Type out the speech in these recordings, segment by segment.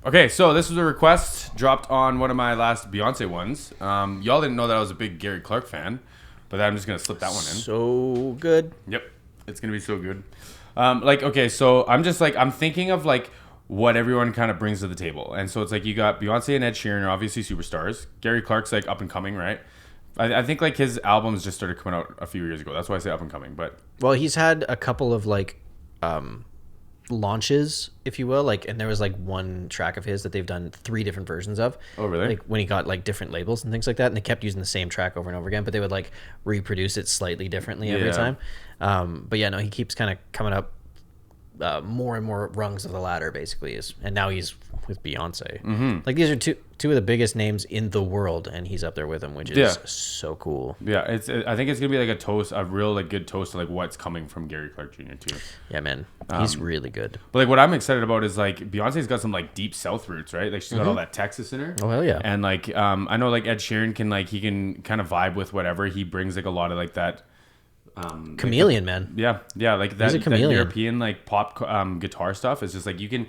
Okay, so this was a request dropped on one of my last Beyonce ones. Y'all didn't know that I was a big Gary Clarke fan, but I'm just gonna slip that one in. So good. Yep, it's gonna be so good. Okay, so I'm thinking of like what everyone kind of brings to the table, and so it's like you got Beyonce and Ed Sheeran are obviously superstars. Gary Clark's like up and coming, right? I think like his albums just started coming out a few years ago. That's why I say up and coming. But Well, he's had a couple of like launches, if you will, like, and there was like one track of his that they've done 3 different versions of. Oh, really? Like when he got like different labels and things like that, and they kept using the same track over and over again, but they would like reproduce it slightly differently every time. But yeah, no, he keeps kind of coming up more and more rungs of the ladder, basically, and now he's with Beyonce. Mm-hmm. Like these are two of the biggest names in the world, and he's up there with them, which is so cool. Yeah, I think it's gonna be like a real like good toast to like what's coming from Gary Clarke Jr. too. Yeah, man, he's really good. But like what I'm excited about is like Beyonce's got some like deep South roots, right? Like she's got all that Texas in her. Oh hell yeah! And like I know like Ed Sheeran can kind of vibe with whatever. He brings like a lot of like that. Chameleon, man. Yeah, like that, He's a chameleon. that European like pop guitar stuff is just like you can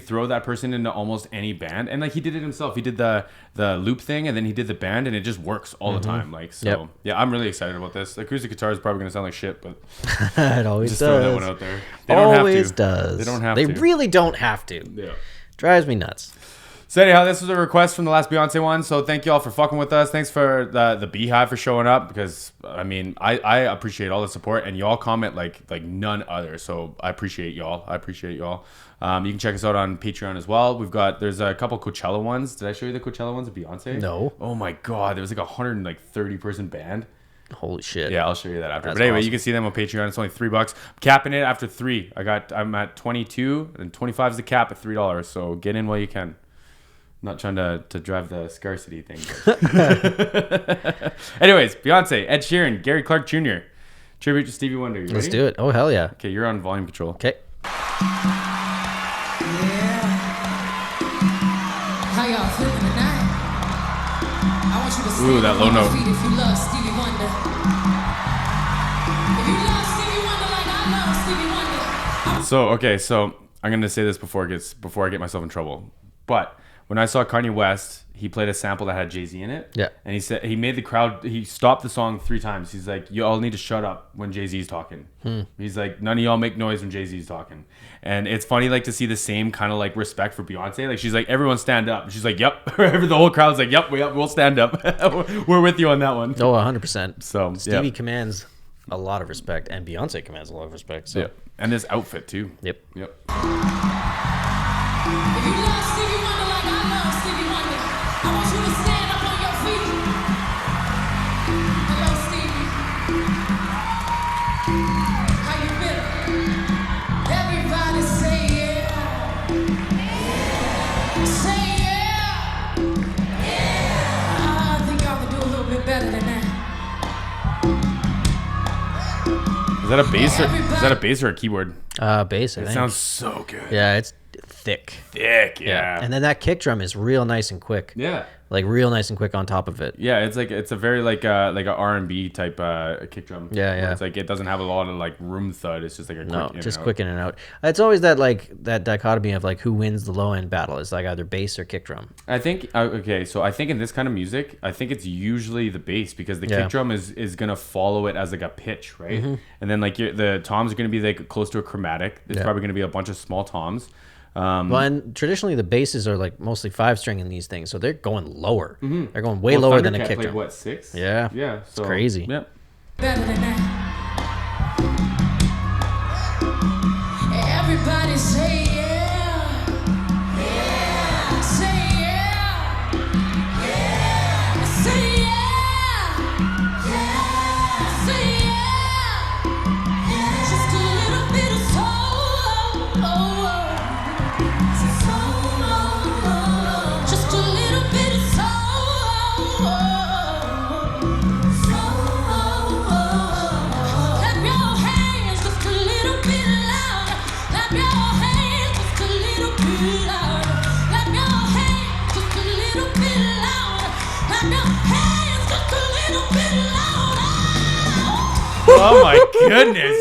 throw that person into almost any band, and like he did it himself. He did the loop thing, and then he did the band, and it just works all the time. Like so, yeah, I'm really excited about this. The acoustic guitar is probably gonna sound like shit, but it always just does. throw that one out there. They don't have to. Does. They don't have They to. really don't have to. Yeah, Drives me nuts. So anyhow, this was a request from the last Beyonce one. So thank you all for fucking with us. Thanks for the Beehive for showing up, because I mean I appreciate all the support, and y'all comment like none other. So I appreciate y'all. You can check us out on Patreon as well. There's a couple Coachella ones. Did I show you the Coachella ones of Beyonce? No. Oh my god, there was like 130 person band. Holy shit. Yeah, I'll show you that after. That's But anyway, awesome. You can see them on Patreon. It's only $3. I'm capping it after 3. I'm at 22, and 25 is the cap at $3. So get in while you can. Not trying to drive the scarcity thing. Anyways, Beyonce, Ed Sheeran, Gary Clarke Jr. Tribute to Stevie Wonder. You Let's ready? do it. Oh, hell yeah. Okay, you're on volume control. Okay. Yeah. How y'all feeling tonight? I want you to stand that up low on your note. feet if you love Stevie Wonder. If you love Stevie Wonder like I love Stevie Wonder. So I'm gonna say this before I get myself in trouble. But when I saw Kanye West, he played a sample that had Jay-Z in it. Yeah. And he said he made the crowd. He stopped the song 3 times. He's like, "You all need to shut up when Jay-Z's talking." He's like, "None of y'all make noise when Jay-Z's talking." And it's funny like to see the same kind of like respect for Beyonce. Like she's like, "Everyone stand up." And she's like, "Yep." The whole crowd's like, "Yep, we'll stand up." We're with you on that one. Oh, 100%. So Stevie commands a lot of respect, and Beyonce commands a lot of respect. So. Yeah. And this outfit too. Yep. If you love Stevie Wonder like I love Stevie Wonder, I want you to stand up on your feet. Hello, Stevie. How you feeling? Everybody say yeah. Say yeah. Yeah. I think y'all can do a little bit better than that. Is that a bass or a keyboard? Bass, I It think. sounds so good. Yeah, it's thick. Thick, yeah. And then that kick drum is real nice and quick. Yeah. Like real nice and quick on top of it. Yeah, it's a very like a R&B type kick drum. Yeah, yeah. It's like it doesn't have a lot of like room thud. It's just like a quick No, in just and out. quick in and out. It's always that dichotomy of like who wins the low end battle. It's like either bass or kick drum. I think so I think in this kind of music, I think it's usually the bass, because the kick drum is gonna follow it as like a pitch, right? And then like the toms are gonna be like close to a chromatic. It's probably gonna be a bunch of small toms. Well, and traditionally the basses are like mostly 5-string in these things, so they're going lower. They're going way lower than a kick like drum. what, 6? Yeah, Yeah. So, it's crazy. Yep. Better than that. Everybody say yeah. Yeah. Say yeah. Yeah. Say yeah. Yeah. Say yeah. Yeah. Just a little bit of soul. Just a little bit of soul. Clap your hands just a little bit louder. Clap your hands just a little bit louder. Clap your hands just a little bit louder. Clap your hands just a little bit louder. Oh my goodness.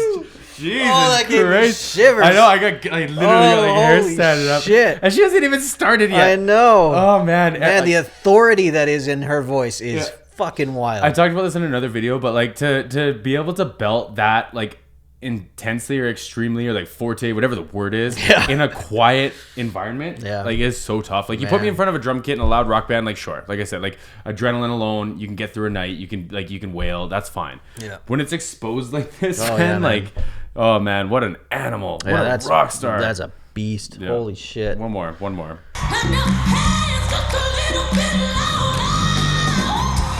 Jesus that gave me Christ. shivers. I know. I literally got like hair holy standing up. shit. And she hasn't even started yet. I know. Oh man. Man, the authority that is in her voice is Yeah. fucking wild. I talked about this in another video, but like to be able to belt that like intensely or extremely or like forte, whatever the word is, in a quiet environment, like is so tough. Like you put me in front of a drum kit in a loud rock band, like sure, like I said, like adrenaline alone, you can get through a night, you can wail, that's fine. Yeah. When it's exposed like this, Oh, man, yeah, like, oh man, what an animal, what a rock star. That's a beast. Yeah. Holy shit. One more. Clap your hands just a little bit louder.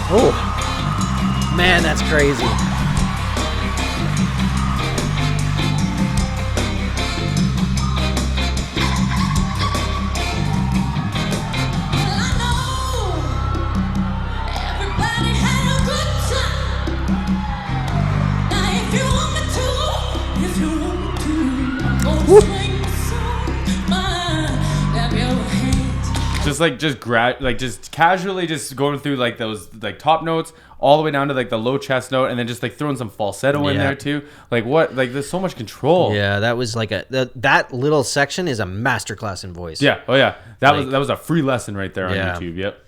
Oh, man, that's crazy. Well, I know everybody had a good time. Now, if you want me to, I'm gonna swing some mine. Clap your hands. Just casually just going through like those like top notes all the way down to like the low chest note, and then just like throwing some falsetto in there too. Like what? Like there's so much control. Yeah, that was like that little section is a masterclass in voice. Yeah. Oh yeah. That was a free lesson right there on YouTube. Yep.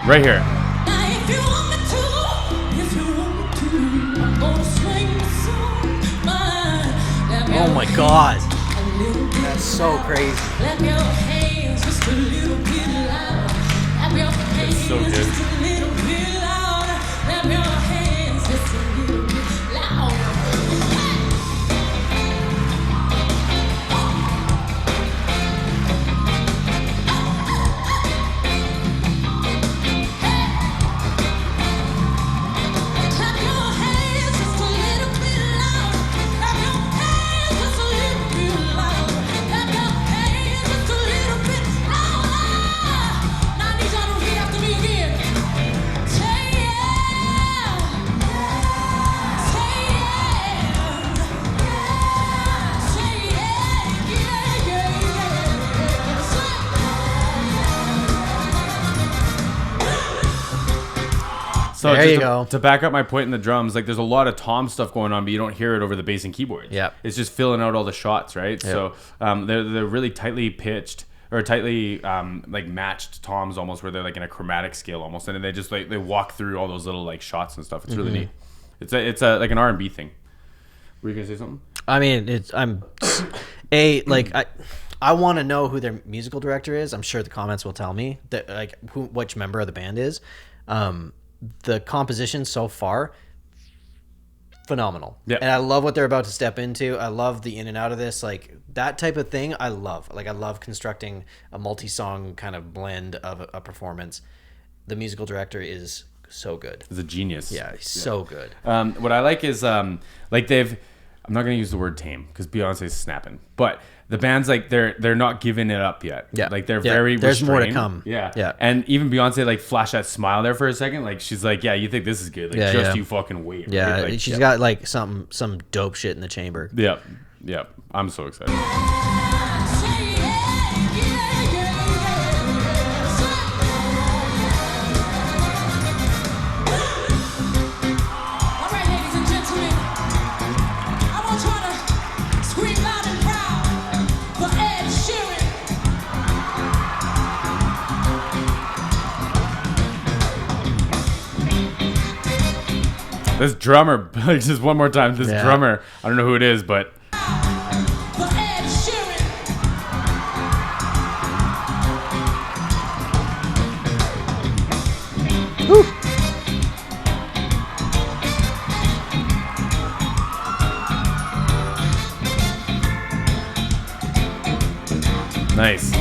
Right here. Now, if you want me to, I'm gonna swing some mine. Clap Oh your my hands god. a little bit That's so crazy. Clap your hands just a little bit louder. Clap your hands so good. just a little bit louder. Clap your hands just a little bit louder. Clap your hands just a little bit louder. Clap your hands just a little bit louder. Clap your hands just a little bit louder. Now I need y'all to repeat after me again. Say yeah. Say yeah. Say yeah. Yeah, yeah, yeah. So There just you to, go. to back up my point in the drums, like there's a lot of tom stuff going on, but you don't hear it over the bass and keyboards. Yep. It's just filling out all the shots, right? So they're really tightly pitched or tightly like matched toms almost, where they're like in a chromatic scale almost, and then they just like they walk through all those little like shots and stuff. It's really neat. It's a like an R&B thing. Were you gonna say something? I mean, I want to know who their musical director is. I'm sure the comments will tell me that like which member of the band is. The composition so far, phenomenal. Yeah. And I love what they're about to step into. I love the in and out of this, like that type of thing. I love constructing a multi-song kind of blend of a performance. The musical director is so good. It's a genius. Yeah, he's so good. What I like is like they've. I'm not gonna use the word tame because Beyonce's snapping, but the band's like they're not giving it up yet. Yeah. Like they're Yeah. very There's more to restrained. come. Yeah. Yeah. And even Beyonce like flashed that smile there for a second. Like she's like, yeah, you think this is good? Like Yeah, just yeah. you fucking wait. Yeah, right? Like, she's got like some dope shit in the chamber. Yeah. Yeah. I'm so excited. Say yeah. Yeah, yeah, yeah. All right, ladies and gentlemen, I want y'all to scream loud and proud for Ed Sheeran. This drummer, just one more time. This Yeah. drummer, I don't know who it is, but For Ed Sheeran. nice.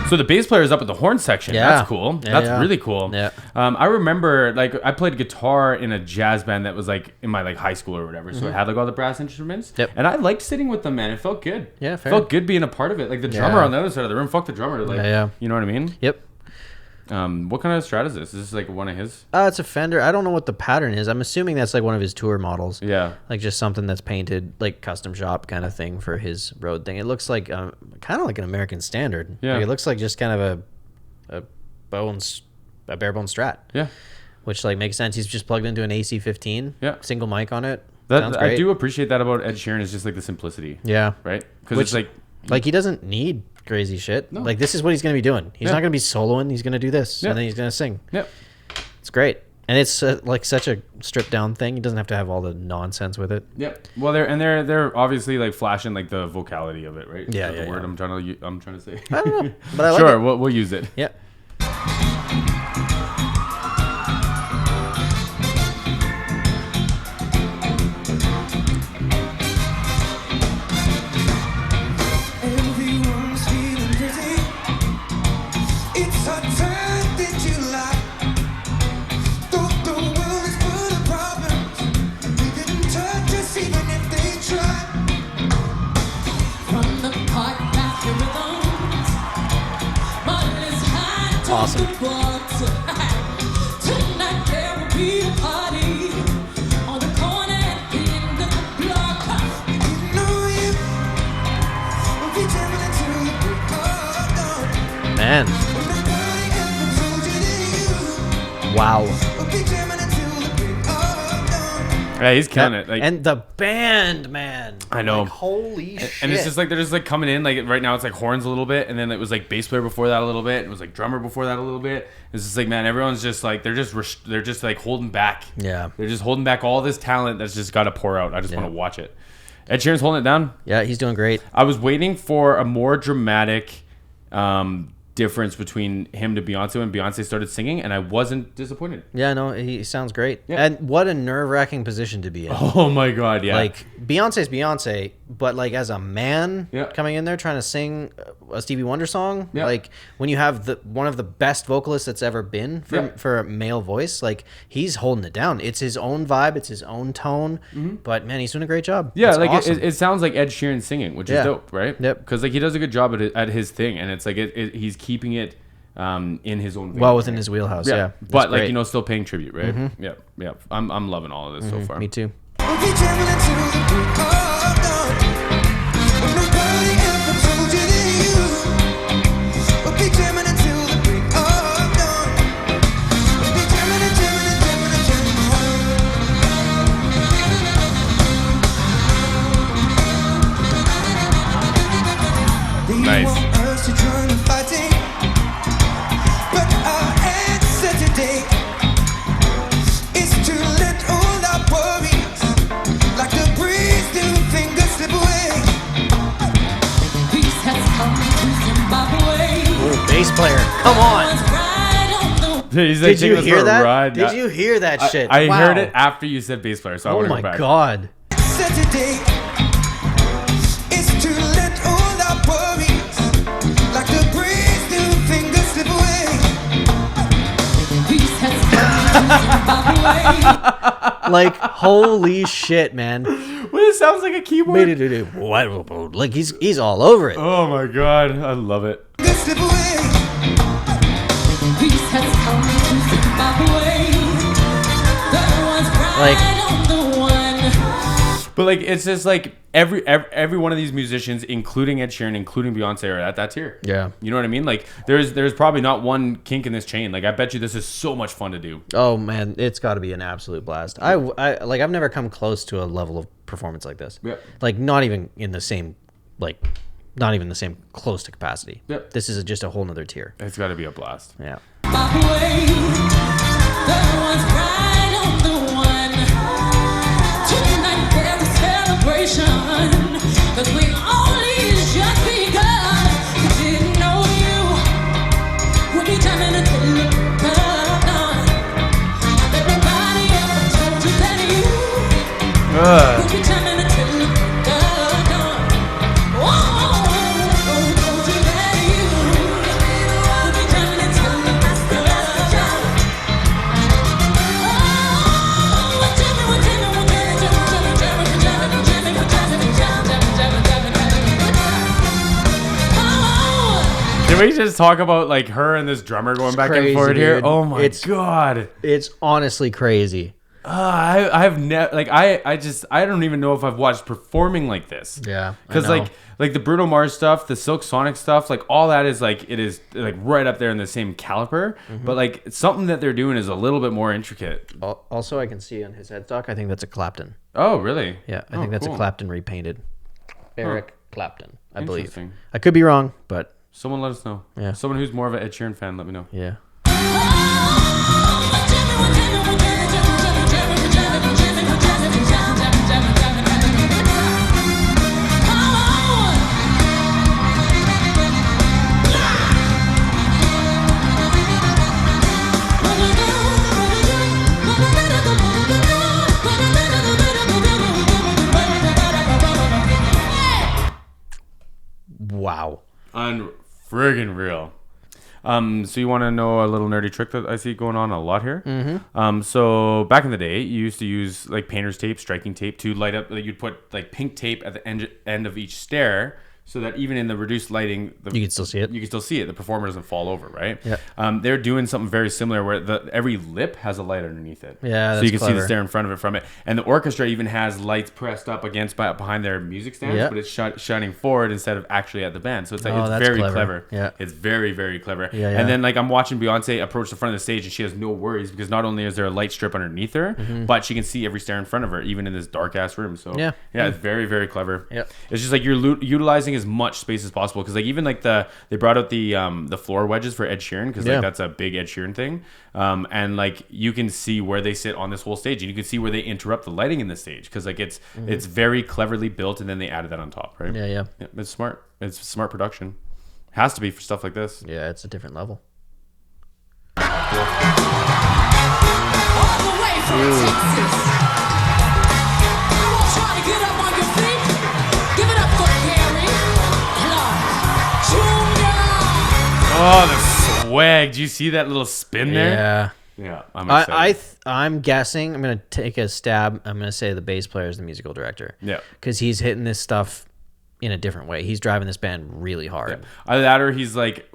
So the bass player is up at the horn section. Yeah. That's cool. Yeah, That's yeah. really cool. Yeah. I remember like I played guitar in a jazz band that was like in my like high school or whatever. So it had like all the brass instruments. Mm-hmm. Yep. And I liked sitting with them, man. It felt good. Yeah, fair. It felt good being a part of it. Like the drummer Yeah. on the other side of the room. Fuck the drummer. Like, Yeah. you know what I mean? Yep. What kind of Strat is this? Is this like one of his? It's a Fender. I don't know what the pattern is. I'm assuming that's like one of his tour models. Yeah. Like just something that's painted, like custom shop kind of thing for his road thing. It looks like kind of like an American Standard. Yeah. Like, it looks like just kind of a bare bone Strat. Yeah. which like makes sense. He's just plugged into an AC-15. Yeah. Single mic on it. Sounds great. I do appreciate that about Ed Sheeran is just like the simplicity. Yeah. Right? Because it's like he doesn't need crazy shit. No. Like this is what he's going to be doing. He's not going to be soloing. He's going to do this and then he's going to sing. Yep. It's great. And it's like such a stripped down thing. He doesn't have to have all the nonsense with it. Yep. Well, they're obviously like flashing like the vocality of it, right? Yeah, the word I'm trying to say. I don't know, but I like sure, it. we'll use it. Yep. Everyone's feeling dizzy. It's hard time that you lie. The world is full of problems. They didn't touch us even if they tried. From the park back to rhythms. Model is high to Awesome. the box. Tonight there will be a party on the corner at the end of the block. You know you will be jamming until the break of dawn. Man. Nobody ever told you that you Wow. will be jamming until the break of dawn. Yeah, he's killing it. Like, And the band, man. I know. Like, holy shit. and it's just like they're just like coming in like right now it's like horns a little bit, and then it was like bass player before that a little bit, and it was like drummer before that a little bit. It's just like, man, everyone's just like they're just like holding back. Yeah. They're just holding back all this talent that's just got to pour out. I just want to watch it. Ed Sheeran's holding it down. Yeah, he's doing great. I was waiting for a more dramatic difference between him to Beyonce when Beyonce started singing, and I wasn't disappointed. Yeah, no, he sounds great. Yeah. And what a nerve-wracking position to be in. Oh my god, yeah. Like, Beyonce's Beyonce, but like as a man Yeah. coming in there trying to sing a Stevie Wonder song, Yeah. like when you have one of the best vocalists that's ever been for a male voice, like he's holding it down. It's his own vibe, it's his own tone, but man, he's doing a great job. Yeah, It's like awesome. it sounds like Ed Sheeran singing, which is Yeah. dope, right? Yep. Because like he does a good job at his thing, and it's like he's keeping it in his own vein, well within right? his wheelhouse. Yeah, It's but like great. you know, still paying tribute, right? Yeah, yeah. I'm loving all of this so far. Me too. We'll be jamming until the break of dawn. Nobody ever told you that you will be jamming until the break of dawn. We'll be jamming and jamming and jamming and jamming. They Nice. want us to join the fighting, but our answer today is to let all our worries, like the breeze, do fingers slip away. Peace has come to Zimbabwe. Ooh, bass player, come on. He's like Did you taking us hear for a that? ride. Did you hear that shit? I Wow. heard it after you said bass player, so I Oh want to my go back. god. Saturday is to let all our worries, like the breeze, do fingers slip away. Peace has come to Zimbabwe. Like, holy shit, man. Well, it sounds like a keyboard. What? Like he's all over it. Oh my god, I love it. Fingers slip away. Peace has come to Zimbabwe. That was Like- right on the one. But like, it's just like every one of these musicians, including Ed Sheeran, including Beyonce, are at that tier. Yeah. You know what I mean? Like, there's probably not one kink in this chain. Like, I bet you this is so much fun to do. Oh man, it's got to be an absolute blast. I like I've never come close to a level of performance like this. Yeah. Like not even in the same not even the same close to capacity. Yep. This is just a whole nother tier. It's got to be a blast. Yeah. Zimbabwe. That was right on the one. Tonight there is celebration, 'cause we only just begun. We didn't know you would be jamming until the break of dawn. But nobody ever told you that you would be jamming until the break of dawn. Oh, told you that you would be jamming until the break of dawn. Can we just talk about like her and this drummer going back and crazy, forth here? dude. Oh my It's- god. It's honestly crazy. I've never like I don't even know if I've watched performing like this. Yeah, because like the Bruno Mars stuff, the Silk Sonic stuff, like all that is like it is like right up there in the same caliber. But like something that they're doing is a little bit more intricate. Also, I can see on his headstock. I think that's a Clapton. Oh, really? Yeah, I think that's a Clapton repainted. Eric Clapton, I believe. Interesting. I could be wrong, but Someone let us know. Yeah. Someone who's more of an Ed Sheeran fan, let me know. yeah. Wow. Friggin' real. So you want to know a little nerdy trick that I see going on a lot here? Mm-hmm. So back in the day, you used to use like painter's tape, striking tape to light up. Like you'd put like pink tape at the end of each stair, so that even in the reduced lighting, You can still see it. You can still see it. The performer doesn't fall over, right? Yeah. They're doing something very similar where every lip has a light underneath it. Yeah, so that's you can see clever. the stair in front of it from it, and the orchestra even has lights pressed up behind their music stands, Yeah. but it's shining forward instead of actually at the band. So it's like Oh, it's that's very clever. clever. Yeah. It's very, very clever. Yeah, yeah. And then like I'm watching Beyonce approach the front of the stage, and she has no worries because not only is there a light strip underneath her, but she can see every stair in front of her, even in this dark ass room. So Yeah. it's very, very clever. Yeah. It's just like you're utilizing as much space as possible because like even like they brought out the floor wedges for Ed Sheeran because Yeah. like that's a big Ed Sheeran thing, and like you can see where they sit on this whole stage, and you can see where they interrupt the lighting in the stage because like it's very cleverly built, and then they added that on top, right? Yeah, yeah. It's smart. It's smart production. Has to be for stuff like this. Yeah, it's a different level. All the way from Texas. I want y'all to get up on your feet. Give it up for Gary Clarke Jr. Oh, the swag! Do you see that little spin there? Yeah. Yeah, I'm excited. I'm guessing. I'm gonna take a stab. I'm gonna say the bass player is the musical director. Yeah. Because he's hitting this stuff in a different way. He's driving this band really hard. Either that or he's like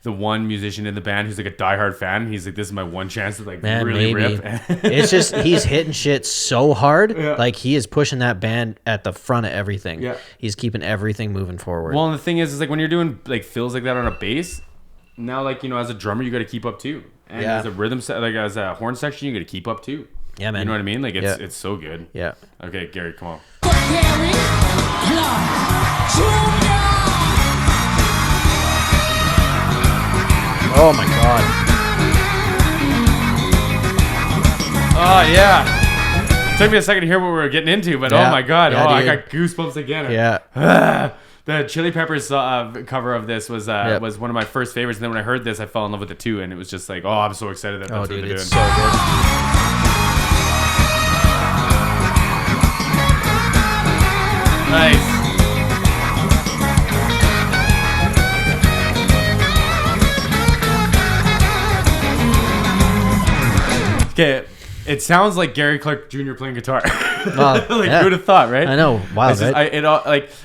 the one musician in the band who's like a diehard fan. He's like, this is my one chance to like Man, really maybe. rip. It's just he's hitting shit so hard. Yeah. Like he is pushing that band at the front of everything. Yeah. He's keeping everything moving forward. Well, and the thing is like when you're doing like fills like that on a bass, now like as a drummer you got to keep up too, and Yeah. as a rhythm like as a horn section you got to keep up too. Yeah, man. You know what I mean? Like Yeah. it's so good. Yeah. Okay, Gary, come on. For Gary Clarke Jr. Oh my god. Oh yeah. Took me a second to hear what we were getting into, but Yeah. oh my god, Yeah, I dude. got goosebumps again. Yeah. The Chili Peppers cover of this was one of my first favorites, and then when I heard this, I fell in love with it too, and it was just like, oh, I'm so excited that Oh that's dude, what they're it's doing. so good. Nice. Okay, it sounds like Gary Clarke Jr. playing guitar. Like yeah. who would have thought, right? I know. Wild, right?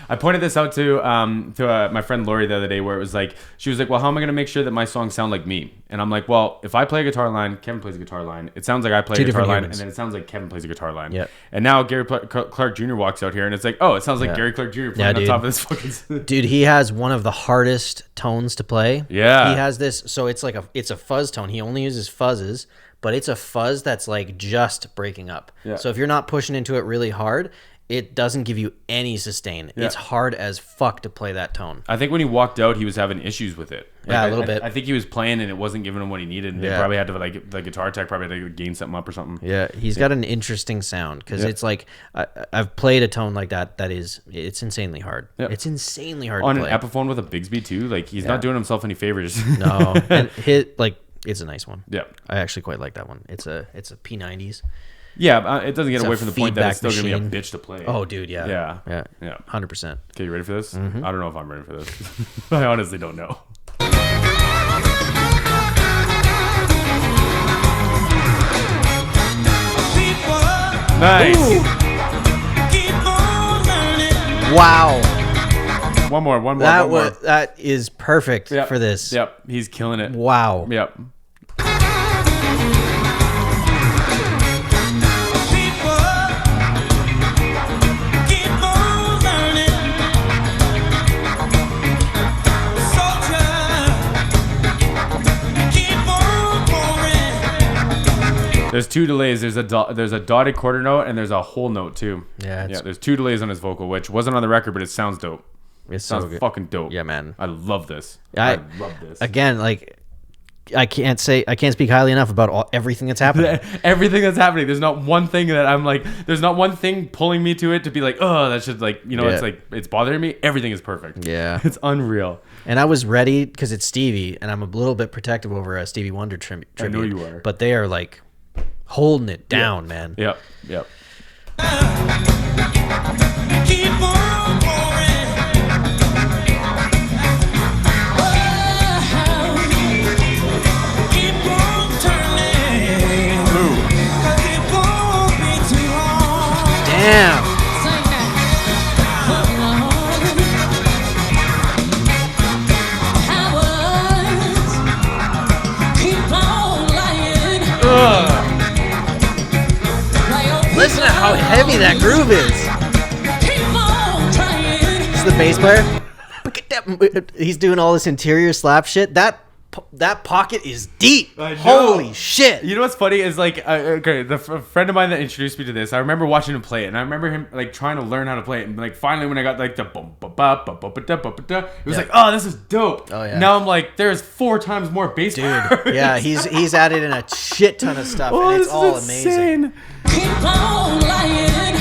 I pointed this out to my friend Lori the other day, where it was like she was like, "Well, how am I going to make sure that my songs sound like me?" And I'm like, "Well, if I play a guitar line, Kevin plays a guitar line. It sounds like I play Two a guitar different line, humans. and then it sounds like Kevin plays a guitar line." Yep. And now Gary Clarke Jr. walks out here, and it's like, "Oh, it sounds like Yeah. Gary Clarke Jr. Yeah, playing on dude. top of this fucking." Dude, he has one of the hardest tones to play. Yeah. He has this, so it's like it's a fuzz tone. He only uses fuzzes, but it's a fuzz that's like just breaking up. Yeah. So if you're not pushing into it really hard, it doesn't give you any sustain. Yeah. It's hard as fuck to play that tone. I think when he walked out, he was having issues with it. Yeah, a little bit. I think he was playing, and it wasn't giving him what he needed. And they Yeah. probably had to the guitar tech probably had to gain something up or something. Yeah, he's got an interesting sound because Yeah. it's like I've played a tone like that. It's insanely hard. Yeah. It's insanely hard On to an play. Epiphone with a Bigsby too, like he's Yeah. not doing himself any favors. No, and it's a nice one. Yeah. I actually quite like that one. It's a P90s. Yeah, it doesn't get It's a away from the point that it's still feedback going to machine. be a bitch to play. Oh, dude, yeah, Yeah. yeah, Yeah. 100%. Okay, you ready for this? Mm-hmm. I don't know if I'm ready for this. I honestly don't know. Nice. Wow, One more. One more. that is perfect Yep. for this. Yep. He's killing it. Wow. Yep. There's two delays. There's a dotted quarter note and there's a whole note too. Yeah, There's two delays on his vocal, which wasn't on the record, but it sounds dope. It's Sounds so good. fucking dope. Yeah, man. I love this. I love this. Again, like I can't speak highly enough about everything that's happening. Everything that's happening. There's not one thing that I'm like. There's not one thing pulling me to it to be like, oh, that should like, it's like it's bothering me. Everything is perfect. Yeah, it's unreal. And I was ready because it's Stevie, and I'm a little bit protective over a Stevie Wonder tribute. I know you are, but they are like holding it down, man. Yep. Keep on pouring. Keep on turning. 'Cause it won't be too long. Damn. Listen to how heavy that groove is. It's the bass player. Look at that. He's doing all this interior slap shit. That pocket is deep. Holy shit. You know what's funny is like, okay, the friend of mine that introduced me to this, I remember watching him play it, and I remember him like trying to learn how to play it, and like finally when I got like the bum ba ba ba ba ba da ba ba da, it was like, oh, this is dope. Oh yeah. Now I'm like, there's 4 times more bass. Dude, yeah, he's added in a shit ton of stuff, Oh, and it's this all is amazing. insane. Keep on lying.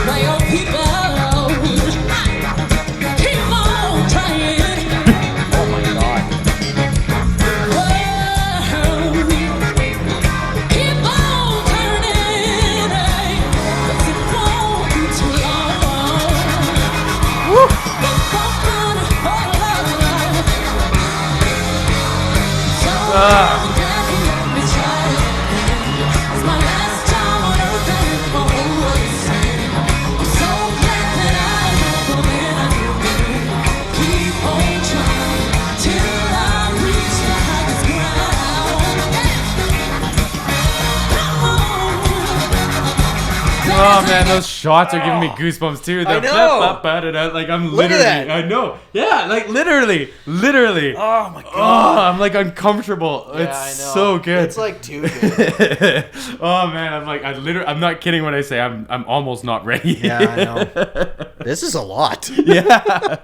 Why your people keep on trying. Oh my god. Keep on turning. 'Cause it won't be too long. It's my last time on earth and it won't be the same. I'm so glad that I have come in and keep on trying till I reach the highest ground. Oh man, those shots are giving me goosebumps too. I know. Like I'm Look at literally, that. I know. Yeah, like literally. Oh my god. Oh, I'm like uncomfortable. Yeah, It's I know. so good. It's like too good. Oh man, I'm not kidding when I say I'm almost not ready. Yeah, I know. This is a lot. Yeah.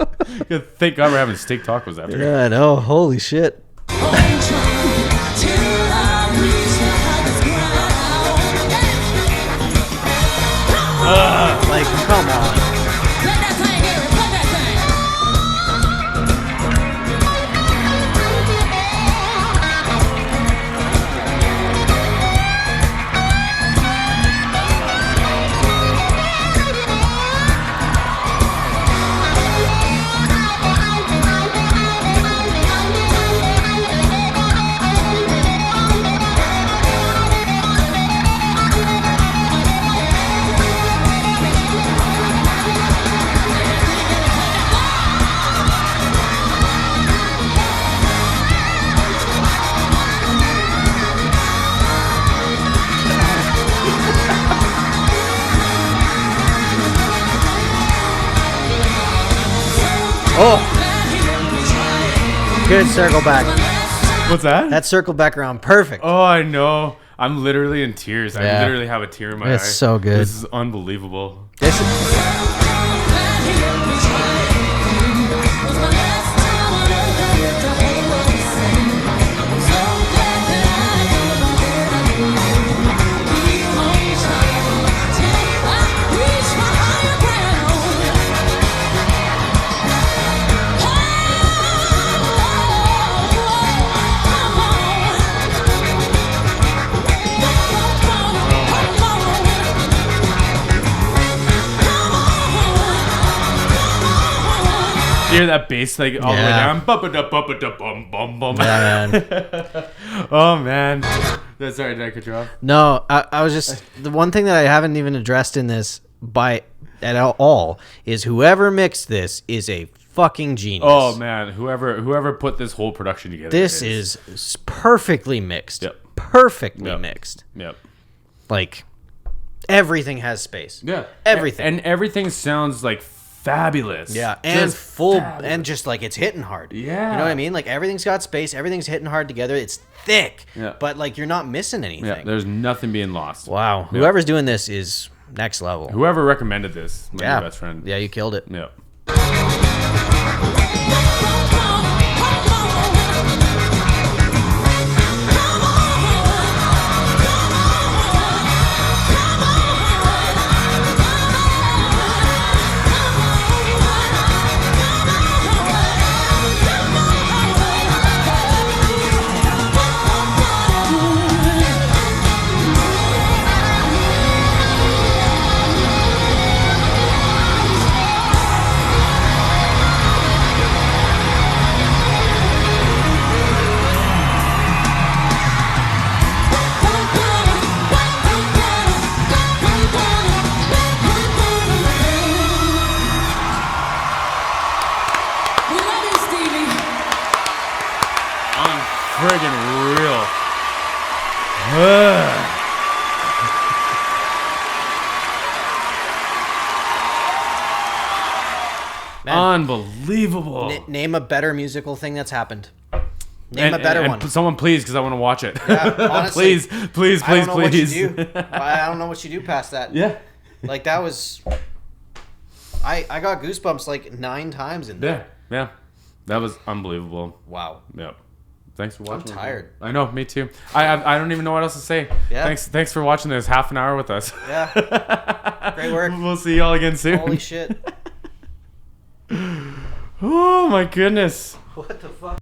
Thank God we're having steak tacos after. Yeah, I know. Holy shit. Till I reach the highest ground. Like, come on. Play that thing, Gary, play that thing. Oh, good circle back. What's that? That circle back around perfect. Oh, I know. I'm literally in tears. Yeah. I literally have a tear in my eye. It's so good. This is unbelievable. This is, You hear that bass like all the way Yeah. down? Bum, bum, bum. yeah, man. Oh man. Sorry, did I cut you off? No, I was just, the one thing that I haven't even addressed in this at all is whoever mixed this is a fucking genius. Oh man, whoever put this whole production together. This is perfectly mixed. Yep. Perfectly Yep. mixed. Yep. Like, everything has space. Yeah. Everything. And everything sounds like fabulous. Yeah, and Just full, fabulous. and just like it's hitting hard. Yeah. You know what I mean? Like everything's got space, everything's hitting hard together. It's thick, Yeah. but like you're not missing anything. Yeah, there's nothing being lost. Wow, whoever's doing this is next level. Whoever recommended this, my Yeah, new best friend. Yeah, you killed it. Yeah. We love you, Stevie. Friggin' real. Man, Unbelievable. name a better musical thing that's happened. Name a better one. Someone please, because I want to watch it. Yeah, honestly, please, I don't know what you please. do. I don't know what you do past that. Yeah. Like that was. I got goosebumps like 9 times in there. Yeah. That was unbelievable. Wow. Yep. Thanks for watching. tired. I know, me too. I don't even know what else to say. Yeah. Thanks for watching this half an hour with us. Yeah. Great work. We'll see y'all again soon. Holy shit. Oh my goodness. What the fuck?